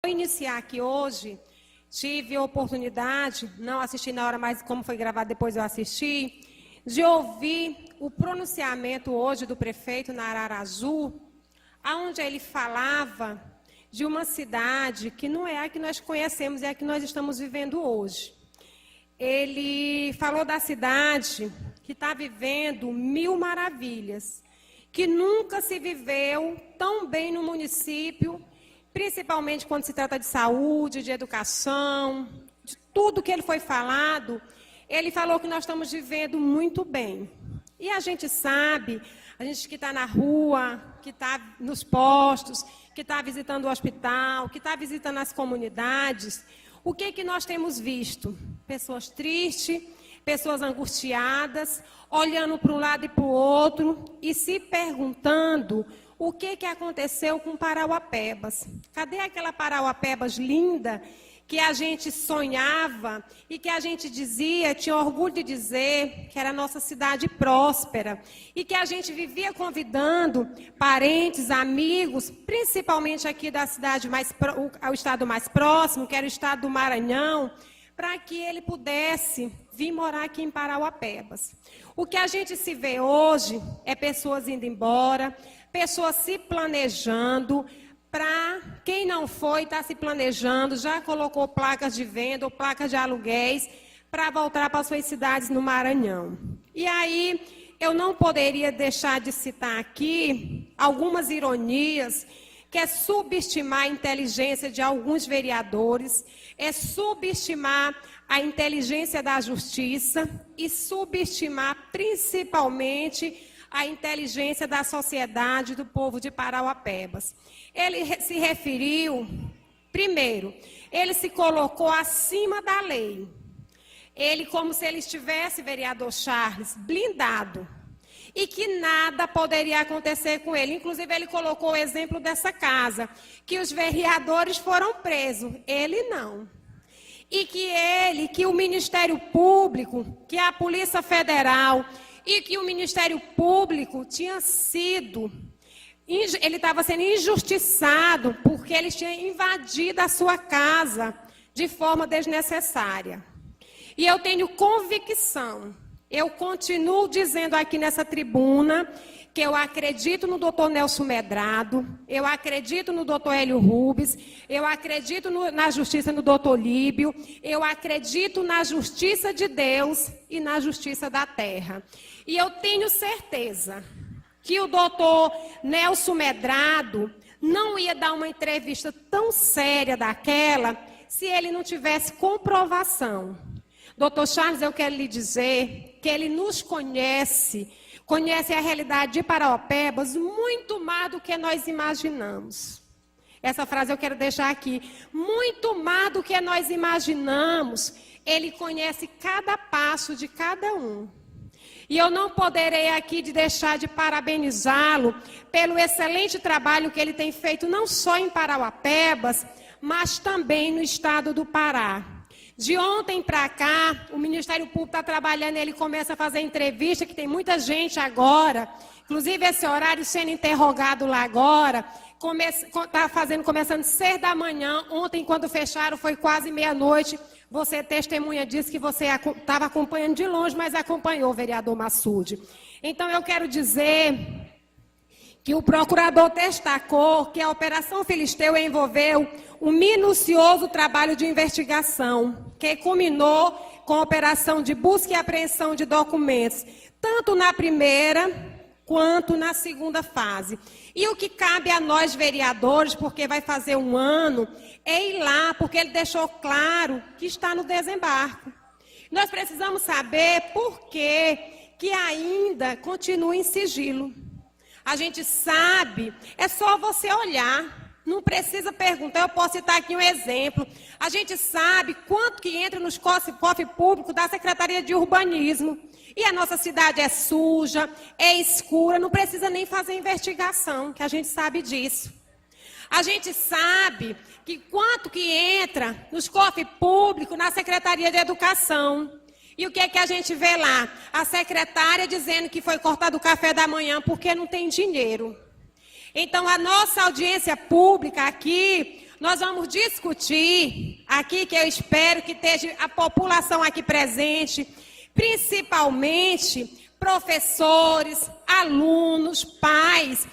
Iniciar aqui hoje, tive a oportunidade, não assisti na hora, mas como foi gravado depois eu assisti, de ouvir o pronunciamento hoje do prefeito na Araraju, onde ele falava de uma cidade que não é a que nós conhecemos, é a que nós estamos vivendo hoje. Ele falou da cidade que está vivendo 1000 maravilhas, que nunca se viveu tão bem no município, principalmente quando se trata de saúde, de educação, de tudo que ele foi falado, ele falou que nós estamos vivendo muito bem. E a gente sabe, a gente que está na rua, que está nos postos, que está visitando o hospital, que está visitando as comunidades, o que nós temos visto? Pessoas tristes, pessoas angustiadas, olhando para um lado e para o outro e se perguntando o que aconteceu com Parauapebas. Cadê aquela Parauapebas linda que a gente sonhava e que a gente dizia, tinha orgulho de dizer que era a nossa cidade próspera e que a gente vivia convidando parentes, amigos, principalmente aqui da cidade o estado mais próximo, que era o estado do Maranhão, para que ele pudesse vir morar aqui em Parauapebas. O que a gente se vê hoje é pessoas indo embora, pessoas se planejando. Para quem não foi, está se planejando, já colocou placas de venda ou placas de aluguéis para voltar para suas cidades no Maranhão. E aí, eu não poderia deixar de citar aqui algumas ironias, que é subestimar a inteligência de alguns vereadores, é subestimar a inteligência da justiça e subestimar principalmente a inteligência da sociedade, do povo de Parauapebas. Ele se referiu, primeiro, ele se colocou acima da lei. Ele, como se ele estivesse, vereador Charles, blindado. E que nada poderia acontecer com ele. Inclusive, ele colocou o exemplo dessa casa, que os vereadores foram presos, ele não. E que o Ministério Público, que a Polícia Federal e que o Ministério Público tinha sido, ele estava sendo injustiçado porque eles tinham invadido a sua casa de forma desnecessária. E eu tenho convicção, eu continuo dizendo aqui nessa tribuna, que eu acredito no doutor Nelson Medrado, eu acredito no doutor Hélio Rubens, eu acredito na justiça do doutor Líbio, eu acredito na justiça de Deus e na justiça da terra. E eu tenho certeza que o doutor Nelson Medrado não ia dar uma entrevista tão séria daquela se ele não tivesse comprovação. Doutor Charles, eu quero lhe dizer que ele nos conhece a realidade de Parauapebas muito mais do que nós imaginamos. Essa frase eu quero deixar aqui. Muito mais do que nós imaginamos, ele conhece cada passo de cada um. E eu não poderei aqui deixar de parabenizá-lo pelo excelente trabalho que ele tem feito, não só em Parauapebas, mas também no estado do Pará. De ontem para cá, o Ministério Público está trabalhando, ele começa a fazer entrevista, que tem muita gente agora, inclusive esse horário sendo interrogado lá agora, está começando 6 da manhã, ontem quando fecharam foi quase meia-noite, você testemunha disso que você estava acompanhando de longe, mas acompanhou, vereador Massude. Então eu quero dizer que o procurador destacou que a Operação Filisteu envolveu um minucioso trabalho de investigação, que culminou com a operação de busca e apreensão de documentos, tanto na primeira quanto na segunda fase. E o que cabe a nós, vereadores, porque vai fazer um ano, é ir lá, porque ele deixou claro que está no desembarque. Nós precisamos saber por que ainda continua em sigilo. A gente sabe, é só você olhar. Não precisa perguntar, eu posso citar aqui um exemplo. A gente sabe quanto que entra nos cofres públicos da Secretaria de Urbanismo. E a nossa cidade é suja, é escura, não precisa nem fazer investigação, que a gente sabe disso. A gente sabe que quanto que entra nos cofres públicos na Secretaria de Educação. E o que é que a gente vê lá? A secretária dizendo que foi cortado o café da manhã porque não tem dinheiro. Então, a nossa audiência pública aqui, nós vamos discutir aqui, que eu espero que esteja a população aqui presente, principalmente professores, alunos, pais,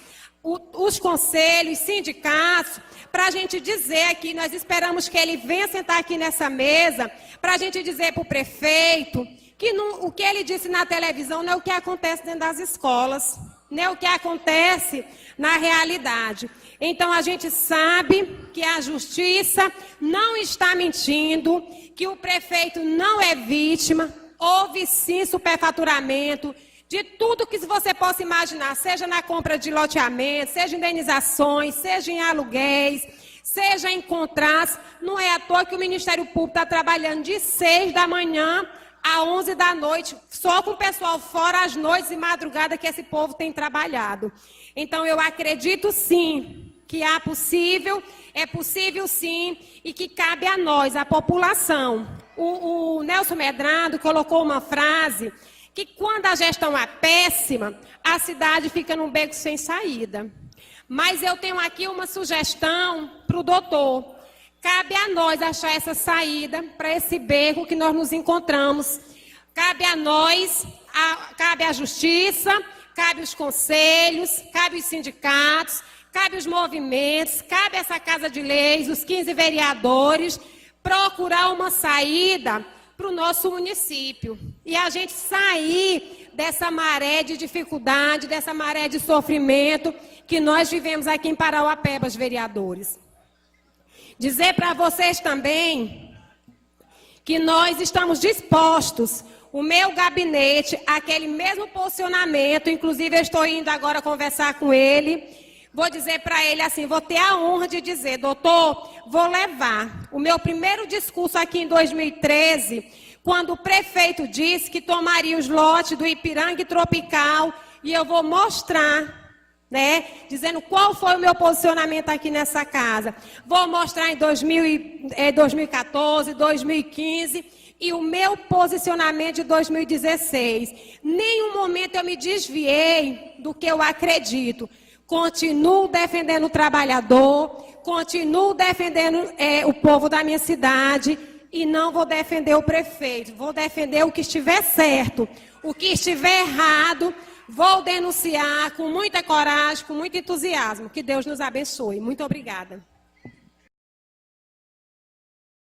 os conselhos, sindicatos, para a gente dizer aqui, nós esperamos que ele venha sentar aqui nessa mesa, para a gente dizer para o prefeito que o que ele disse na televisão não é o que acontece dentro das escolas, não é o que acontece na realidade. Então, a gente sabe que a justiça não está mentindo, que o prefeito não é vítima, houve sim superfaturamento de tudo que você possa imaginar, seja na compra de loteamento, seja indenizações, seja em aluguéis, seja em contratos. Não é à toa que o Ministério Público está trabalhando de 6 da manhã a 11 da noite, só com o pessoal fora às noites e madrugada que esse povo tem trabalhado. Então, eu acredito sim que é possível sim, e que cabe a nós, a população. O Nelson Medrado colocou uma frase que quando a gestão é péssima, a cidade fica num beco sem saída. Mas eu tenho aqui uma sugestão para o doutor. Cabe a nós achar essa saída para esse beco que nós nos encontramos. Cabe a nós, cabe à justiça, cabe os conselhos, cabe os sindicatos, cabe os movimentos, cabe essa Casa de Leis, os 15 vereadores, procurar uma saída para o nosso município. E a gente sair dessa maré de dificuldade, dessa maré de sofrimento que nós vivemos aqui em Parauapebas, vereadores. Dizer para vocês também que nós estamos dispostos, o meu gabinete, aquele mesmo posicionamento, inclusive eu estou indo agora conversar com ele. Vou dizer para ele assim, vou ter a honra de dizer, doutor, vou levar o meu primeiro discurso aqui em 2013, quando o prefeito disse que tomaria os lotes do Ipiranga Tropical, e eu vou mostrar, né, dizendo qual foi o meu posicionamento aqui nessa casa. Vou mostrar em 2014, 2015 e o meu posicionamento de 2016. Nenhum momento eu me desviei do que eu acredito. Continuo defendendo o trabalhador, continuo defendendo o povo da minha cidade e não vou defender o prefeito. Vou defender o que estiver certo. O que estiver errado, vou denunciar com muita coragem, com muito entusiasmo. Que Deus nos abençoe. Muito obrigada.